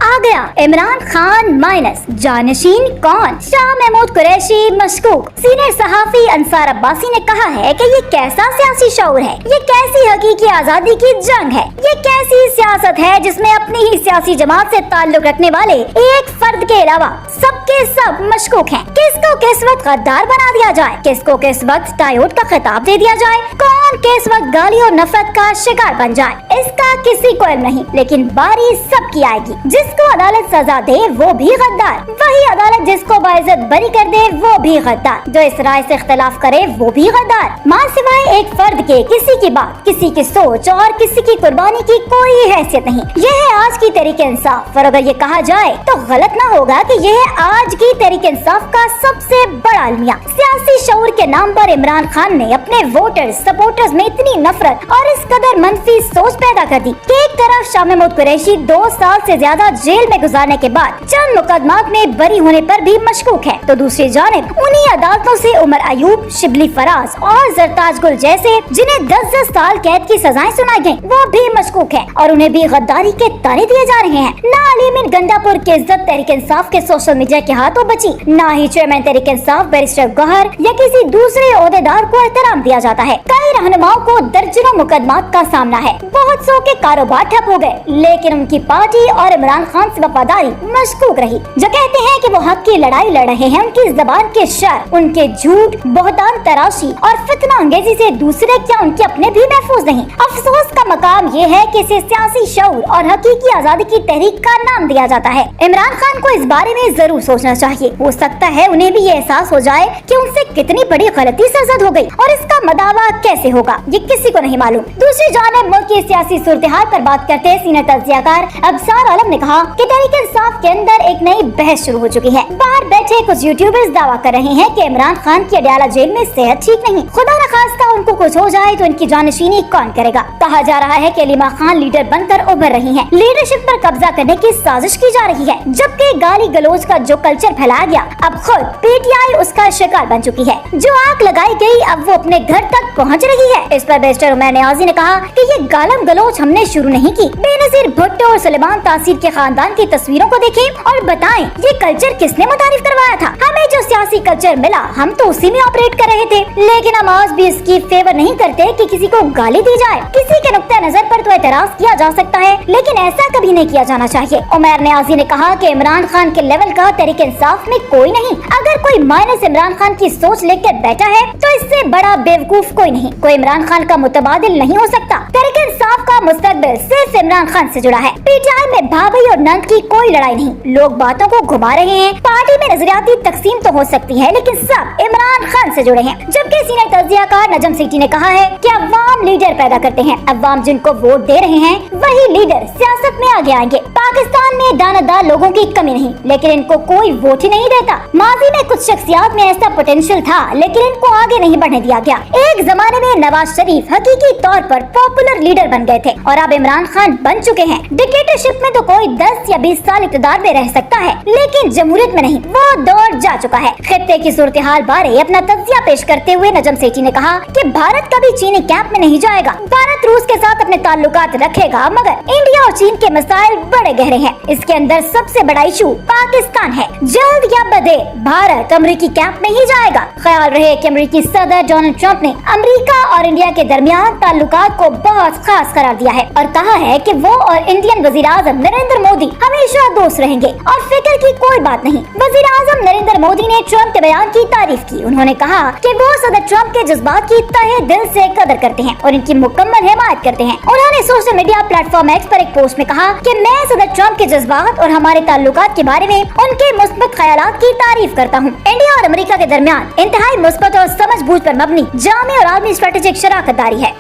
आ गया। इमरान खान माइनस, जानशीन कौन? शाह महमूद कुरैशी मशकूक। सीनियर सहाफी अंसार अब्बासी ने कहा है कि ये कैसा सियासी शऊर है, ये कैसी हकीकी आजादी की जंग है, ये कैसी सियासत है जिसमें अपनी ही सियासी जमात से ताल्लुक रखने वाले एक फर्द के अलावा सबके सब मशकूक हैं। किसको किस वक्त गद्दार बना दिया जाए, किसको किस वक्त टायोट का खिताब दे दिया जाए, कौन किस वक्त गाली और नफरत का शिकार बन जाए, इसका किसी को इल्म नहीं, लेकिन बारी सबकी आएगी। जिसको अदालत सजा दे वो भी गद्दार, वही अदालत जिसको बाइज्जत बरी कर दे वो भी गद्दार, जो इस राय से इख्तिलाफ करे वो भी गद्दार। मां सिवाय एक फर्द के किसी की बात, किसी की सोच और किसी की कुर्बानी की कोई हैसियत नहीं। यह है आज की तहरीक इंसाफ। और अगर ये कहा जाए तो गलत न होगा कि यह है आज की तहरीक इंसाफ का सबसे बड़ा अलमिया। सियासी शऊर के नाम पर इमरान खान ने अपने वोटर्स सपोर्टर्स में इतनी नफरत और इस कदर मंफी सोच पैदा कर दी कि एक तरफ शाह महमूद कुरैशी 2 साल से ज्यादा जेल में गुजारने के बाद चंद मुकदमात में बरी होने पर भी मशकूक है, तो दूसरी जानिब उन्हीं अदालतों से उमर अयूब, शिबली फराज और जरताज गुल जैसे जिन्हें 10-10 साल कैद की सजाएं सुनाई गयी वो भी मशकूक है और उन्हें भी गद्दारी के ताने दिए जा रहे हैं। ना अलीमिन गंडापुर की इज्जत तहरीक इंसाफ के सोशल मीडिया के हाथों बची, ना ही चेयरमैन तहरीक इंसाफ बैरिस्टर गौहर या किसी दूसरे ओहदेदार को एहतराम दिया जाता है। कई रहनुमाओं को दर्जनों मुकदमात का सामना है, बहुत सौ के कारोबार ठप हो गए, लेकिन उनकी पार्टी और इमरान खान से वफादारी मशकूक रही। जो कहते हैं कि वो हक की लड़ाई लड़ रहे हैं, उनकी जबान के शर, उनके झूठ, बहतान तराशी और फितना अंगेजी से दूसरे क्या उनके अपने भी महफूज नहीं। अफसोस का मकाम ये है कि इसे सियासी शऊर और हकीकी आजादी की तहरीक का नाम दिया जाता है। इमरान खान को इस बारे में जरूर सोचना चाहिए। हो सकता है उन्हें भी ये एहसास हो जाए कि उनसे कितनी बड़ी गलती सरजद हो गई और इसका मदावा कैसे होगा ये किसी को नहीं मालूम। दूसरी जानिब मुल्क की सियासी सूरत-ए-हाल पर बात करते हुए सीनियर तज्जियाकार अबसार आलम ने कहा कि तहरीक इंसाफ के अंदर एक नई बहस शुरू हो चुकी है। बाहर बैठे कुछ यूट्यूबर्स दावा कर रहे हैं कि इमरान खान की अडयाला जेल में सेहत ठीक नहीं, खुदा न खास्ता उनको कुछ हो जाए तो इनकी जानशीनी कौन करेगा। कहा जा रहा है कि अलीमा खान लीडर बनकर उभर रही हैं, लीडरशिप पर कब्जा करने की साजिश की जा रही है, जबकि गाली गलौज का जो कल्चर फैलाया गया अब खुद पीटीआई उसका शिकार बन चुकी है। जो आग लगाई गई अब वो अपने घर तक पहुंच रही है। इस पर बैरिस्टर उमर नियाजी ने कहा कि ये गालम गलौज हमने शुरू नहीं की। बेनजीर भुट्टो और सुलेमान तासीर के खानदान की तस्वीरों को देखें और बताएं ये कल्चर किसने मुतारिफ करवाया था। हमें जो सियासी कल्चर मिला हम तो उसी में ऑपरेट कर रहे थे, लेकिन हम आज भी इसकी फेवर नहीं करते कि किसी को गाली दी जाए। किसी के नुक्ते नजर पर तो एतराज किया जा सकता है, लेकिन ऐसा कभी नहीं किया जाना चाहिए। उमर नियाजी ने कहा कि इमरान खान के लेवल का तहरीक इंसाफ में कोई नहीं। अगर कोई माइनस इमरान खान की सोच लेकर बैठा है तो इससे बड़ा बेवकूफ कोई नहीं। कोई इमरान खान का मुतबादिल नहीं हो सकता। तहरीक इंसाफ का मुस्तकबिल सिर्फ इमरान खान से जुड़ा है। पीटीआई में भाभी और नंद की कोई लड़ाई नहीं। लोग बातों को घुमा रहे हैं। पार्टी में नजरियाती तकसीम तो हो सकती है, लेकिन सब इमरान खान से जुड़े हैं। जबकि सीनियर तज्जियाकार नजम सेठी ने कहा है कि अवाम लीडर पैदा करते हैं, अवाम जिनको वोट दे रहे हैं वही लीडर सियासत में आगे आएंगे। पाकिस्तान में दानतदार लोगों की कमी नहीं, लेकिन इनको कोई वोट ही नहीं देता। माजी में कुछ शख्सियात में ऐसा पोटेंशियल था, लेकिन इनको आगे नहीं बढ़ने दिया गया। एक जमाने में नवाज शरीफ हकीकी तौर पर पॉपुलर लीडर बन गए थे और अब इमरान खान बन चुके हैं। डिक्टेटरशिप में तो कोई 10 या 20 साल इक़्तिदार में रह सकता है, लेकिन जमहूरियत में नहीं। वो दौर जा चुका है। खित्ते की सूरत हाल बारे अपना तज्जिया पेश करते हुए नजम सेठी ने कहा कि भारत कभी चीनी कैंप में नहीं जाएगा। भारत रूस के साथ अपने ताल्लुकात रखेगा, मगर इंडिया और चीन के मसाइल बड़े गहरे हैं। इसके अंदर सबसे बड़ा इशू पाकिस्तान है। जल्द या बदे भारत अमेरिकी कैंप में ही जाएगा। ख्याल रहे कि अमेरिकी सदर डोनाल्ड ट्रंप ने अमेरिका और इंडिया के दरमियान ताल्लुकात को बहुत खास करार दिया है और कहा है कि वो और इंडियन वजीर आजम नरेंद्र मोदी हमेशा दोस्त रहेंगे और फिक्र की कोई बात नहीं। वजीर आजम नरेंद्र मोदी ने ट्रंप के बयान की तारीफ की। उन्होंने कहा कि वो सदर ट्रंप के जज्बात की तहे दिल से कदर करते हैं और इनकी मुकम्मल हिमायत करते हैं। उन्होंने सोशल मीडिया प्लेटफॉर्म एक्स पर एक पोस्ट में कहा कि मैं सदर ट्रंप के जज्बात और हमारे ताल्लुकात के बारे में उनके मुस्बत ख्यालात की तारीफ करता हूँ। इंडिया और अमेरिका के दरमियान इंतहाई मुस्बत और समझ बूझ पर मबनी जामे और आलमी स्ट्रेटेजिक शराकत दारी है।